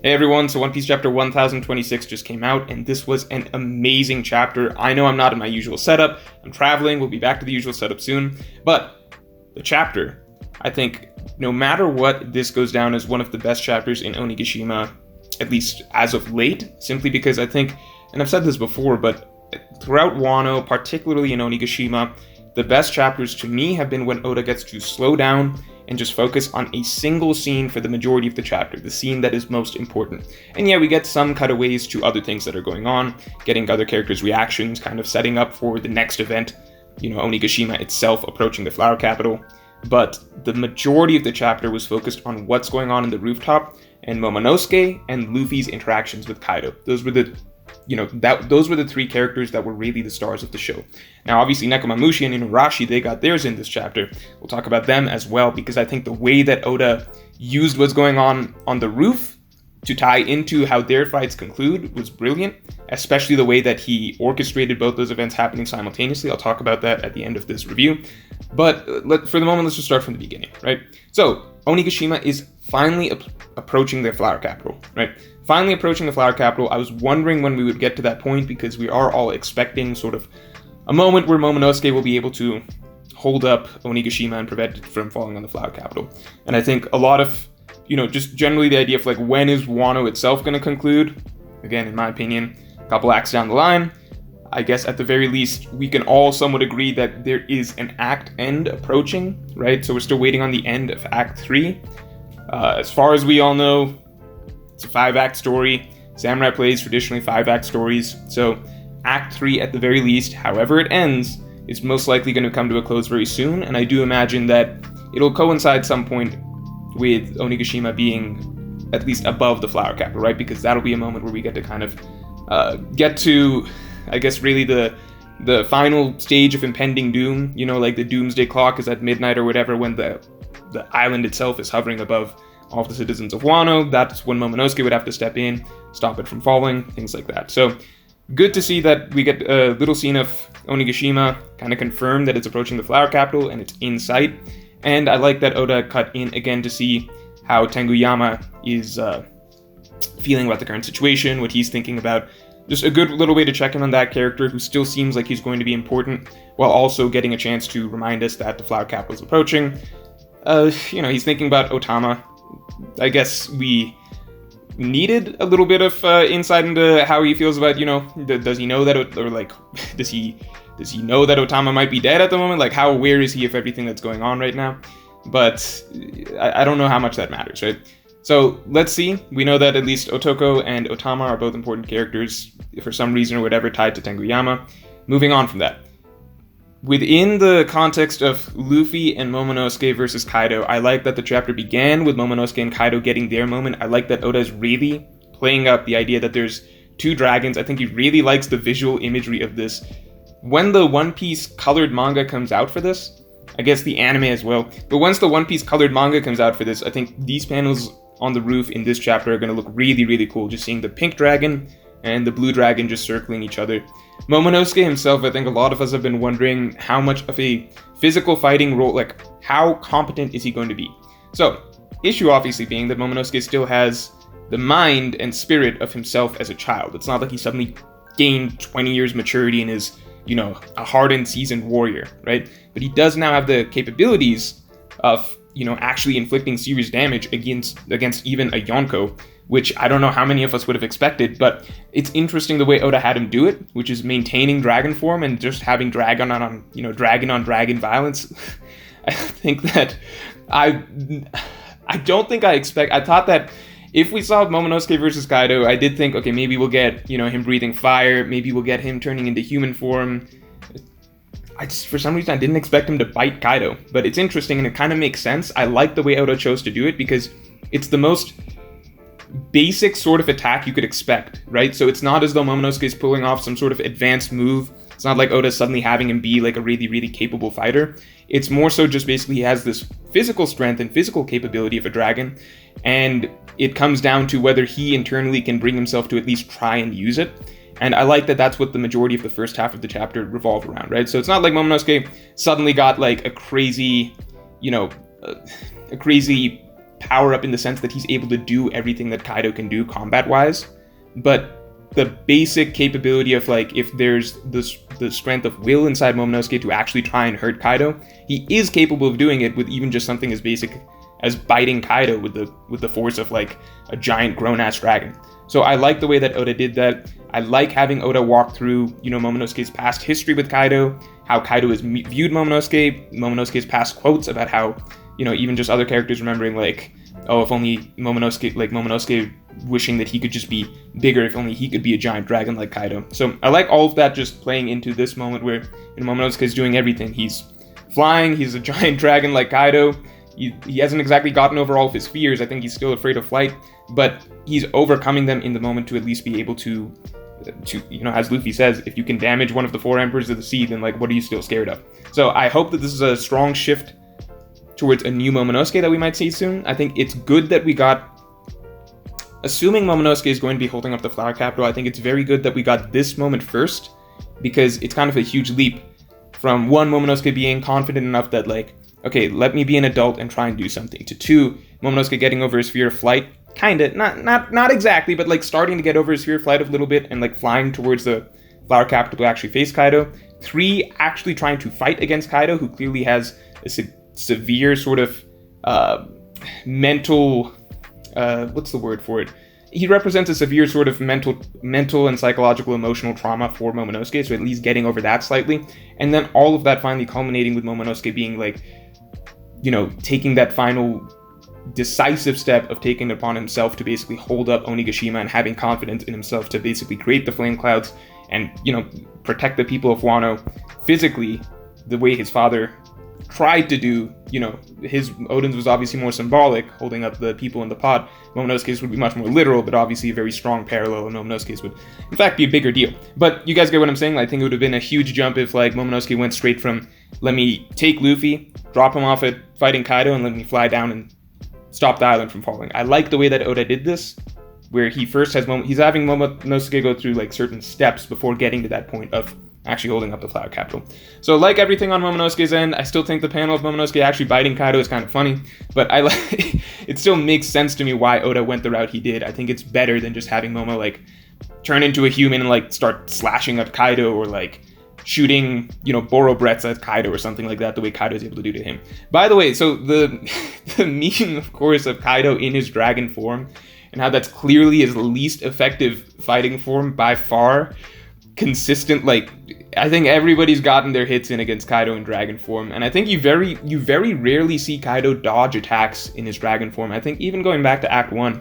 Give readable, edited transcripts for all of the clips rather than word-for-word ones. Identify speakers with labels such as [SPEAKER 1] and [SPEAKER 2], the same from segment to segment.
[SPEAKER 1] Hey everyone, so One Piece chapter 1026 just came out, and this was an amazing chapter. I know I'm not in my usual setup, I'm traveling, we'll be back to the usual setup soon, but the chapter, I think, no matter what, this goes down as one of the best chapters in Onigashima, at least as of late, simply because I think, and I've said this before, but throughout Wano, particularly in Onigashima, the best chapters to me have been when Oda gets to slow down and just focus on a single scene for the majority of the chapter, the scene that is most important. And yeah, we get some cutaways to other things that are going on, getting other characters' reactions, kind of setting up for the next event, Onigashima itself approaching the Flower Capital. But the majority of the chapter was focused on what's going on in the rooftop, and Momonosuke and Luffy's interactions with Kaido. Those were the three characters that were really the stars of the show. Now, obviously, Nekomamushi and Inuarashi, they got theirs in this chapter. We'll talk about them as well, because I think the way that Oda used what's going on the roof to tie into how their fights conclude was brilliant, especially the way that he orchestrated both those events happening simultaneously. I'll talk about that at the end of this review. But for the moment, let's just start from the beginning, right? So, Onigashima is finally approaching the Flower Capital, right? Finally approaching the Flower Capital. I was wondering when we would get to that point, because we are all expecting sort of a moment where Momonosuke will be able to hold up Onigashima and prevent it from falling on the Flower Capital. And I think a lot of, just generally the idea of like, when is Wano itself going to conclude? Again, in my opinion, a couple acts down the line. I guess at the very least, we can all somewhat agree that there is an act end approaching, right? So we're still waiting on the end of Act 3. As far as we all know, it's a 5-act story. Samurai plays traditionally 5-act stories. So Act 3 at the very least, however it ends, is most likely going to come to a close very soon. And I do imagine that it'll coincide some point with Onigashima being at least above the Flower Capital, right? Because that'll be a moment where we get to kind of get to, I guess, really the final stage of impending doom. Like the doomsday clock is at midnight or whatever, when the island itself is hovering above all of the citizens of Wano. That's when Momonosuke would have to step in, stop it from falling, things like that. So good to see that we get a little scene of Onigashima kind of confirm that it's approaching the Flower Capital and it's in sight. And I like that Oda cut in again to see how Tenguyama is feeling about the current situation, what he's thinking about. Just a good little way to check in on that character, who still seems like he's going to be important, while also getting a chance to remind us that the Flower Capital is approaching. He's thinking about Otama. I guess we needed a little bit of insight into how he feels about, does he know that, or like, does he know that Otama might be dead at the moment? Like, how aware is he of everything that's going on right now? But I don't know how much that matters, right? So let's see. We know that at least Otoko and Otama are both important characters, for some reason or whatever, tied to Tenguyama. Moving on from that. Within the context of Luffy and Momonosuke versus Kaido, I like that the chapter began with Momonosuke and Kaido getting their moment. I like that Oda is really playing up the idea that there's two dragons. I think he really likes the visual imagery of this. When the One Piece colored manga comes out for this, I guess the anime as well, but once the One Piece colored manga comes out for this, I think these panels on the roof in this chapter are going to look really, really cool. Just seeing the pink dragon and the blue dragon just circling each other. Momonosuke himself, I think a lot of us have been wondering how much of a physical fighting role, like how competent is he going to be? So, issue obviously being that Momonosuke still has the mind and spirit of himself as a child. It's not like he suddenly gained 20 years maturity and is, a hardened, seasoned warrior, right? But he does now have the capabilities of, actually inflicting serious damage against even a Yonko, which I don't know how many of us would have expected, but it's interesting the way Oda had him do it, which is maintaining dragon form and just having dragon on dragon violence. I think that I thought that if we saw Momonosuke versus Kaido, I did think, okay, maybe we'll get, him breathing fire, maybe we'll get him turning into human form. For some reason, I didn't expect him to bite Kaido, but it's interesting and it kind of makes sense. I like the way Oda chose to do it because it's the most basic sort of attack you could expect, right? So it's not as though Momonosuke is pulling off some sort of advanced move. It's not like Oda suddenly having him be like a really, really capable fighter. It's more so just basically he has this physical strength and physical capability of a dragon, and it comes down to whether he internally can bring himself to at least try and use it. And I like that that's what the majority of the first half of the chapter revolved around, right? So it's not like Momonosuke suddenly got like a crazy power up in the sense that he's able to do everything that Kaido can do combat-wise, but the basic capability of, like, if there's the strength of will inside Momonosuke to actually try and hurt Kaido, he is capable of doing it with even just something as basic as biting Kaido with the force of, like, a giant grown-ass dragon. So I like the way that Oda did that. I like having Oda walk through, you know, Momonosuke's past history with Kaido, how Kaido has viewed Momonosuke's past quotes about how, you know, even just other characters remembering, like, oh, if only Momonosuke wishing that he could just be bigger, if only he could be a giant dragon like Kaido. So I like all of that just playing into this moment where, you know, Momonosuke is doing everything. He's flying, he's a giant dragon like Kaido. He hasn't exactly gotten over all of his fears. I think he's still afraid of flight, but he's overcoming them in the moment to at least be able to, you know, as Luffy says, if you can damage one of the 4 Emperors of the Sea, then, like, what are you still scared of? So I hope that this is a strong shift towards a new Momonosuke that we might see soon. I think it's good that we got, assuming Momonosuke is going to be holding up the Flower Capital, I think it's very good that we got this moment first, because it's kind of a huge leap from, 1, Momonosuke being confident enough that, like, okay, let me be an adult and try and do something, to 2, Momonosuke getting over his fear of flight, kinda, not exactly, but, like, starting to get over his fear of flight a little bit and, like, flying towards the Flower Capital to actually face Kaido. 3, actually trying to fight against Kaido, who clearly has a severe sort of mental, what's the word for it? He represents a severe sort of mental and psychological emotional trauma for Momonosuke, so at least getting over that slightly. And then all of that finally culminating with Momonosuke being, like, you know, taking that final decisive step of taking it upon himself to basically hold up Onigashima and having confidence in himself to basically create the flame clouds and, you know, protect the people of Wano physically the way his father tried to do. You know, Oden's was obviously more symbolic, holding up the people in the pod. Momonosuke's would be much more literal, but obviously a very strong parallel, and Momonosuke's would in fact be a bigger deal. But you guys get what I'm saying? I think it would have been a huge jump if, like, Momonosuke went straight from, let me take Luffy, drop him off at fighting Kaido, and let me fly down and stop the island from falling. I like the way that Oda did this, where he first has he's having Momonosuke go through, like, certain steps before getting to that point of actually holding up the Flower Capital. So, like everything on Momonosuke's end, I still think the panel of Momonosuke actually biting Kaido is kind of funny, but I like it still makes sense to me why Oda went the route he did. I think it's better than just having Momo, like, turn into a human and, like, start slashing at Kaido, or, like, shooting, you know, Borobretz at Kaido or something like that, the way Kaido is able to do to him. By the way, so the meme, of course, of Kaido in his dragon form, and how that's clearly his least effective fighting form by far, consistent, like, I think everybody's gotten their hits in against Kaido in dragon form, and I think you very rarely see Kaido dodge attacks in his dragon form. I think even going back to Act 1,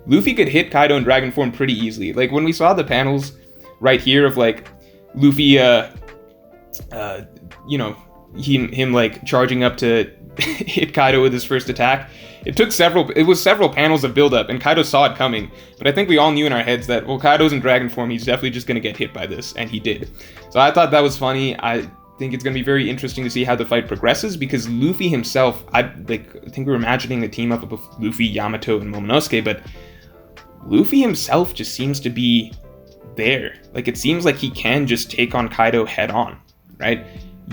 [SPEAKER 1] Luffy could hit Kaido in dragon form pretty easily. Like, when we saw the panels right here of, like, Luffy, you know, him like charging up to hit Kaido with his first attack, it was several panels of build-up, and Kaido saw it coming, but I think we all knew in our heads that, well, Kaido's in dragon form, he's definitely just gonna get hit by this, and he did. So I thought that was funny. I think it's gonna be very interesting to see how the fight progresses, because Luffy himself, I think we were imagining a team up of Luffy, Yamato, and Momonosuke, but Luffy himself just seems to be there. Like, it seems like he can just take on Kaido head on, right?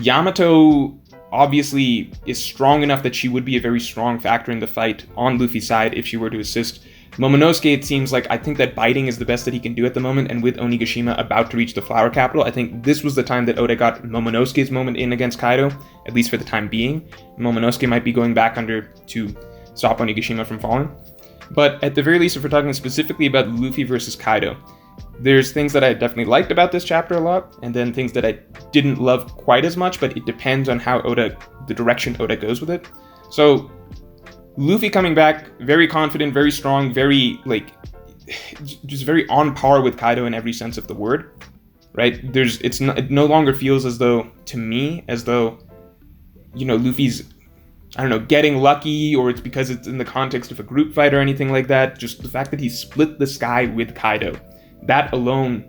[SPEAKER 1] Yamato obviously is strong enough that she would be a very strong factor in the fight on Luffy's side if she were to assist. Momonosuke, it seems like, I think that biting is the best that he can do at the moment, and with Onigashima about to reach the Flower Capital, I think this was the time that Oda got Momonosuke's moment in against Kaido, at least for the time being. Momonosuke might be going back under to stop Onigashima from falling. But at the very least, if we're talking specifically about Luffy versus Kaido, there's things that I definitely liked about this chapter a lot, and then things that I didn't love quite as much, but it depends on how the direction Oda goes with it. So, Luffy coming back, very confident, very strong, very, like, just very on par with Kaido in every sense of the word, right? It no longer feels as though, to me, as though, you know, Luffy's, I don't know, getting lucky, or it's because it's in the context of a group fight or anything like that. Just the fact that he split the sky with Kaido, that alone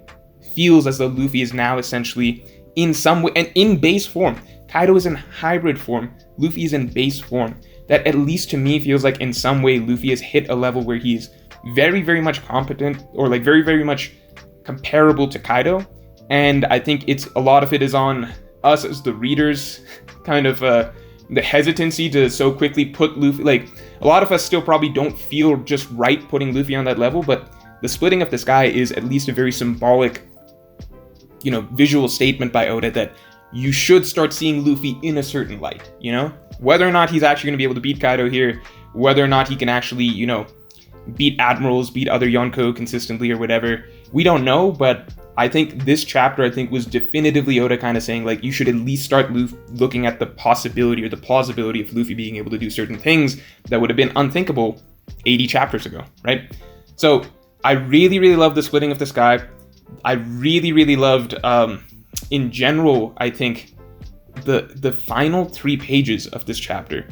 [SPEAKER 1] feels as though Luffy is now essentially in some way, and in base form. Kaido is in hybrid form, Luffy is in base form. That, at least to me, feels like in some way Luffy has hit a level where he's very, very much competent, or like very, very much comparable to Kaido. And I think a lot of it is on us as the readers kind of the hesitancy to so quickly put Luffy, like, a lot of us still probably don't feel just right putting Luffy on that level, but the splitting of the sky is at least a very symbolic, visual statement by Oda that you should start seeing Luffy in a certain light, Whether or not he's actually going to be able to beat Kaido here, whether or not he can actually, beat admirals, beat other Yonko consistently or whatever, we don't know, but I think this chapter, was definitively Oda kind of saying, like, you should at least start looking at the possibility or the plausibility of Luffy being able to do certain things that would have been unthinkable 80 chapters ago, right? So, I really, really love the splitting of the sky. I really, really loved, in general, I think, the final 3 pages of this chapter.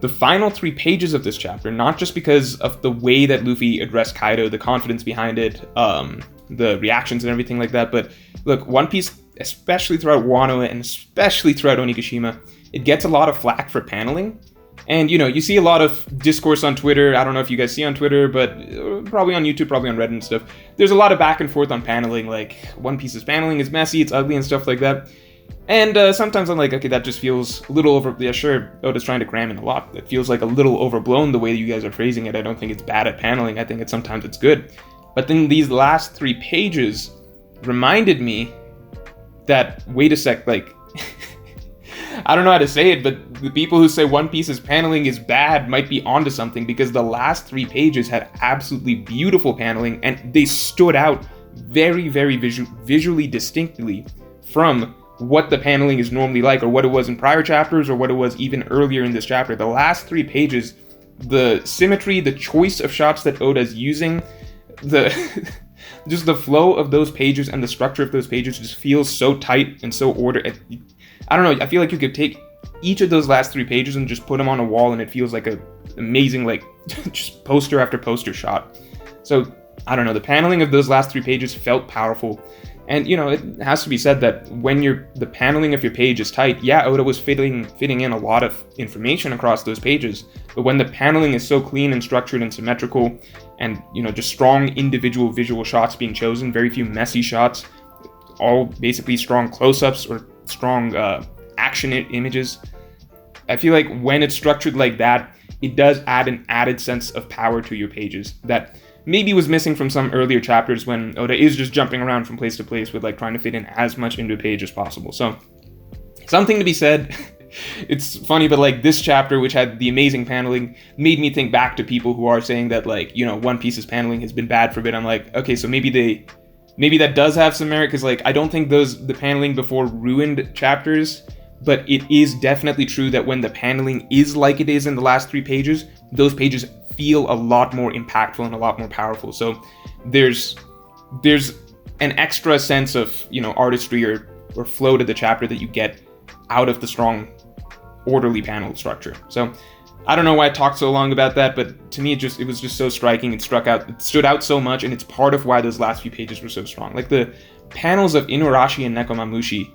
[SPEAKER 1] The final 3 pages of this chapter, not just because of the way that Luffy addressed Kaido, the confidence behind it, the reactions and everything like that, but look, One Piece, especially throughout Wano and especially throughout Onigashima, it gets a lot of flack for paneling. And, you see a lot of discourse on Twitter. I don't know if you guys see on Twitter, but probably on YouTube, probably on Reddit and stuff. There's a lot of back and forth on paneling, like, One Piece's paneling is messy, it's ugly and stuff like that. And sometimes I'm like, okay, that just feels a little over... Yeah, sure, Oda's trying to cram in a lot. It feels like a little overblown the way you guys are phrasing it. I don't think it's bad at paneling. I think sometimes it's good. But then these last 3 pages reminded me that, wait a sec, like... I don't know how to say it, but the people who say One Piece's paneling is bad might be onto something, because the last 3 pages had absolutely beautiful paneling, and they stood out very, very visually distinctly from what the paneling is normally like, or what it was in prior chapters, or what it was even earlier in this chapter. The last 3 pages, the symmetry, the choice of shots that Oda's using, just the flow of those pages and the structure of those pages just feels so tight and so ordered. I don't know, I feel like you could take each of those last 3 pages and just put them on a wall, and it feels like a amazing, like, just poster after poster shot. So, I don't know, the paneling of those last 3 pages felt powerful. And, it has to be said that when the paneling of your page is tight, yeah, Oda was fitting in a lot of information across those pages, but when the paneling is so clean and structured and symmetrical, and, just strong individual visual shots being chosen, very few messy shots, all basically strong close-ups or strong action images, I feel like when it's structured like that, it does add an added sense of power to your pages that maybe was missing from some earlier chapters when Oda is just jumping around from place to place with, like, trying to fit in as much into a page as possible. So, something to be said. It's funny, but, like, this chapter, which had the amazing paneling, made me think back to people who are saying that, like, One Piece's paneling has been bad for a bit. I'm like, okay, so maybe that does have some merit, because, like, I don't think the paneling before ruined chapters, but it is definitely true that when the paneling is like it is in the last 3 pages, those pages feel a lot more impactful and a lot more powerful. So there's an extra sense of, artistry or flow to the chapter that you get out of the strong, orderly panel structure. So I don't know why I talked so long about that, but to me, it was just so striking. It stood out so much, and it's part of why those last few pages were so strong. Like, the panels of Inuarashi and Nekomamushi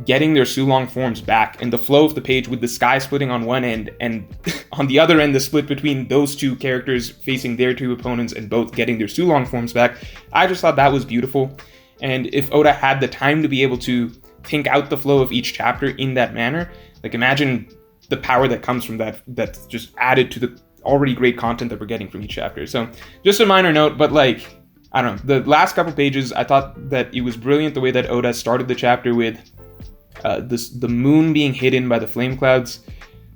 [SPEAKER 1] getting their Sulong forms back, and the flow of the page with the sky splitting on one end, and on the other end, the split between those 2 characters facing their 2 opponents and both getting their Sulong forms back. I just thought that was beautiful. And if Oda had the time to be able to think out the flow of each chapter in that manner, like, imagine the power that comes from that's just added to the already great content that we're getting from each chapter. So, just a minor note, but, like, I don't know, the last couple pages, I thought that it was brilliant the way that Oda started the chapter with the moon being hidden by the flame clouds.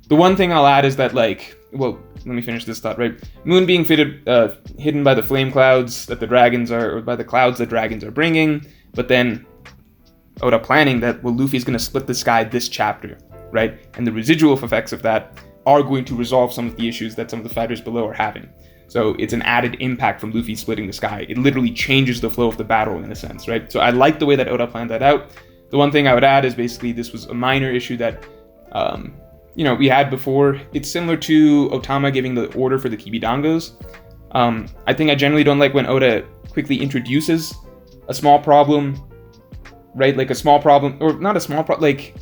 [SPEAKER 1] The one thing I'll add is that, like, well, let me finish this thought, right? Moon being hidden by the flame clouds that the dragons are, or by the clouds that dragons are bringing, but then Oda planning that, well, Luffy's going to split the sky this chapter, right? And the residual effects of that are going to resolve some of the issues that some of the fighters below are having. So it's an added impact from Luffy splitting the sky. It literally changes the flow of the battle in a sense, right? So I like the way that Oda planned that out. The one thing I would add is basically this was a minor issue that, we had before. It's similar to Otama giving the order for the Kibidangos. I think I generally don't like when Oda quickly introduces a small problem, right? Like a small problem, or not a small problem, like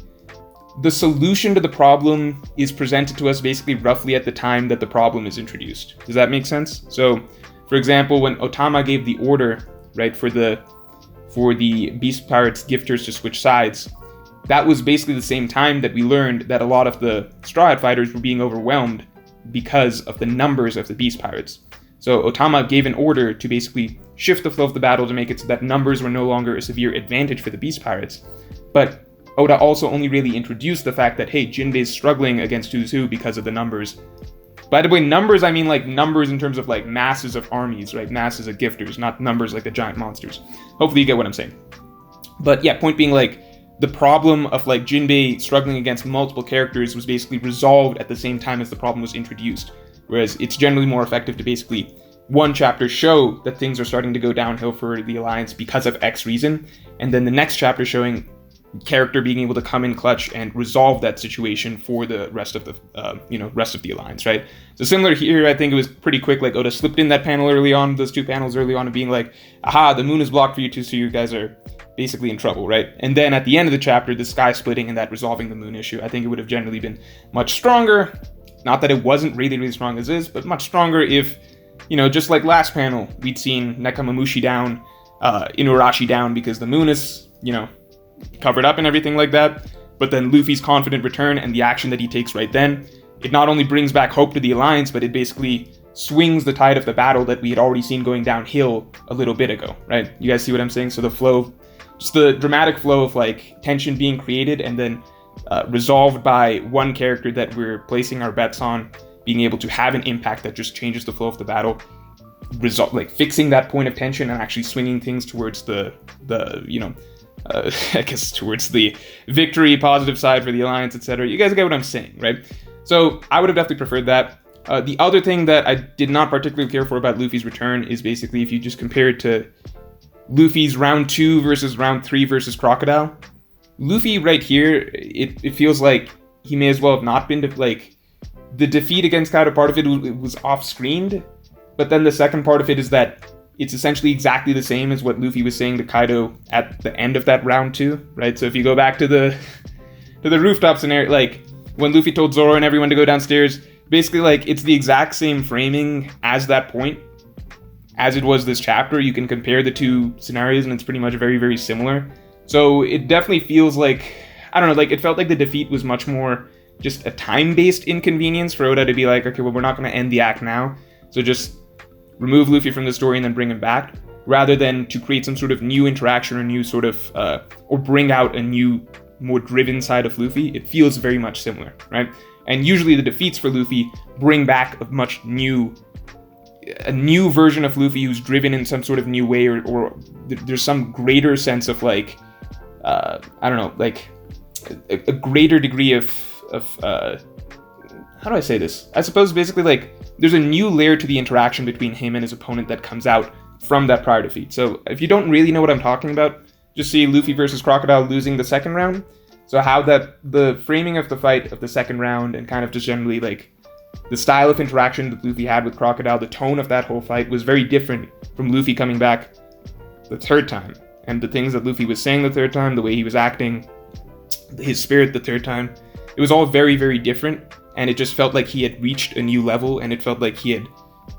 [SPEAKER 1] the solution to the problem is presented to us basically roughly at the time that the problem is introduced. Does that make sense? So, for example, when Otama gave the order, right, for the Beast Pirates gifters to switch sides, that was basically the same time that we learned that a lot of the Straw Hat fighters were being overwhelmed because of the numbers of the Beast Pirates. So Otama gave an order to basically shift the flow of the battle to make it so that numbers were no longer a severe advantage for the Beast Pirates. But Oda also only really introduced the fact that, hey, Jinbei's struggling against Who's Who because of the numbers. By the way, numbers, I mean like numbers in terms of like masses of armies, right? Masses of gifters, not numbers like the giant monsters. Hopefully you get what I'm saying. But yeah, point being, like, the problem of like Jinbei struggling against multiple characters was basically resolved at the same time as the problem was introduced. Whereas it's generally more effective to basically one chapter show that things are starting to go downhill for the Alliance because of X reason, and then the next chapter showing character being able to come in clutch and resolve that situation for the rest of the rest of the Alliance, right? So similar here, I think it was pretty quick. Like, Oda slipped in that panel early on, those two panels early on, of being like, aha, the moon is blocked for you two, so you guys are basically in trouble, right? And then at the end of the chapter, the sky splitting and that resolving the moon issue, I think it would have generally been much stronger. Not that it wasn't really, really strong as is, but much stronger if, just like last panel, we'd seen Nekamamushi down, Inuarashi down because the moon is, covered up and everything like that. But then Luffy's confident return and the action that he takes right then, it not only brings back hope to the Alliance, but it basically swings the tide of the battle that we had already seen going downhill a little bit ago, right? You guys see what I'm saying? So the flow, just the dramatic flow of like tension being created and then resolved by one character that we're placing our bets on being able to have an impact that just changes the flow of the battle, fixing that point of tension and actually swinging things towards I guess towards the victory, positive side for the Alliance, etc. You guys get what I'm saying, right? So I would have definitely preferred that. The other thing that I did not particularly care for about Luffy's return is basically if you just compare it to Luffy's round 2 versus round 3 versus Crocodile. Luffy right here, it feels like he may as well have not been, the defeat against Kaido, part of it was off-screened, but then the second part of it is that it's essentially exactly the same as what Luffy was saying to Kaido at the end of that round 2, right? So if you go back to the rooftop scenario, like when Luffy told Zoro and everyone to go downstairs, basically it's the exact same framing as that point as it was this chapter. You can compare the two scenarios and it's pretty much very, very similar. So it definitely feels like, I don't know, it felt like the defeat was much more just a time-based inconvenience for Oda to be like, okay, well, we're not going to end the act now, so just remove Luffy from the story and then bring him back, rather than to create some sort of new interaction or new sort of, or bring out a new, more driven side of Luffy. It feels very much similar, right? And usually the defeats for Luffy bring back a new version of Luffy who's driven in some sort of new way, or there's some greater sense of I don't know, a greater degree of how do I say this? I suppose basically there's a new layer to the interaction between him and his opponent that comes out from that prior defeat. So if you don't really know what I'm talking about, just see Luffy versus Crocodile losing the second round. So how the framing of the fight of the second round and kind of just generally the style of interaction that Luffy had with Crocodile, the tone of that whole fight was very different from Luffy coming back the third time. And the things that Luffy was saying the third time, the way he was acting, his spirit the third time, it was all very, very different. And it just felt like he had reached a new level, and it felt like he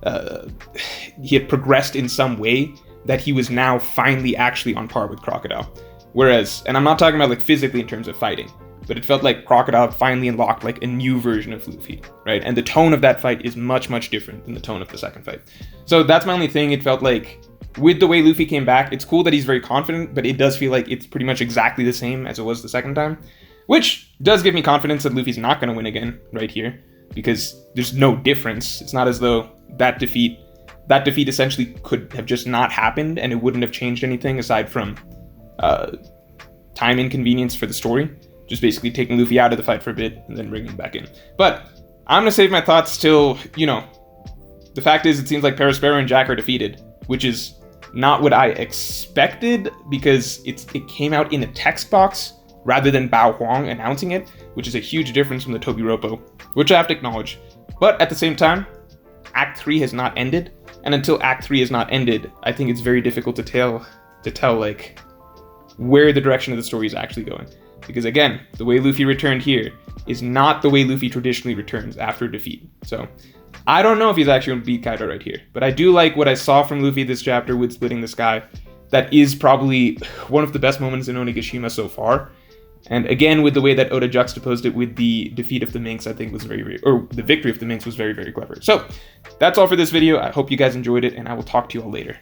[SPEAKER 1] had progressed in some way that he was now finally actually on par with Crocodile. Whereas, and I'm not talking about physically in terms of fighting, but it felt like Crocodile finally unlocked a new version of Luffy, right? And the tone of that fight is much, much different than the tone of the second fight. So that's my only thing. It felt like with the way Luffy came back, it's cool that he's very confident, but it does feel like it's pretty much exactly the same as it was the second time. Which does give me confidence that Luffy's not going to win again right here, because there's no difference. It's not as though that defeat essentially could have just not happened and it wouldn't have changed anything aside from time inconvenience for the story. Just basically taking Luffy out of the fight for a bit and then bringing him back in. But I'm going to save my thoughts till, the fact is it seems like Perospero and Jack are defeated, which is not what I expected because it came out in a text box rather than Bao Huang announcing it, which is a huge difference from the Tobiropo, which I have to acknowledge. But at the same time, Act 3 has not ended, and until Act 3 is not ended, I think it's very difficult to tell where the direction of the story is actually going. Because again, the way Luffy returned here is not the way Luffy traditionally returns after defeat. So I don't know if he's actually going to beat Kaido right here, but I do like what I saw from Luffy this chapter with splitting the sky. That is probably one of the best moments in Onigashima so far. And again, with the way that Oda juxtaposed it with the defeat of the Minx, I think was or the victory of the Minx was very, very clever. So that's all for this video. I hope you guys enjoyed it, and I will talk to you all later.